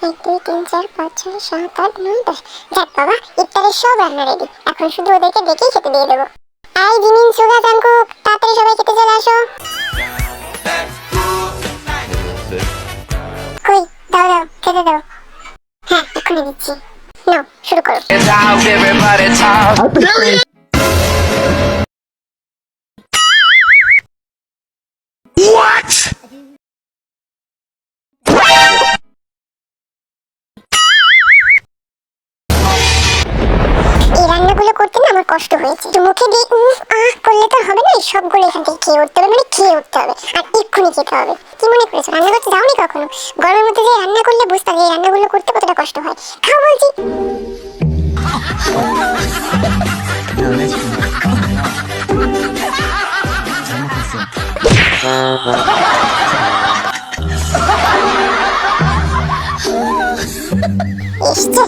1 2 3 4 5 6 7 8 9 10। যাক বাবা, ইফতারের সব রান্না রেডি। এখন শুধু ওদেরকে ডেকেই খেতে দিয়ে দেবো। আই জিমিন, সুগা, জাংকুক, তাড়াতাড়ি সবাই খেতে চলে আসো। কই, দাও দাও, খেতে দাও। হ্যাঁ, এক্ষুনি দিচ্ছি। নাও, শুরু করো। What? এই রান্নাগুলো করতে না আমার কষ্ট হয়েছে। তো মুখে দিয়ে উফ আহ করলে তো হবে না, সবগুলো এখান থেকে খেয়ে উঠতে হবে, মানে খেয়ে উঠতে হবে, আর এক্ষুনি খেতে হবে। কি মনে করেছো রান্না করতে যাওনি কখনো? গরমের মধ্যে যে রান্না করলে বুঝতে এই রান্নাগুলো করতে কতটা কষ্ট হয়। খাও বলছি। এসছে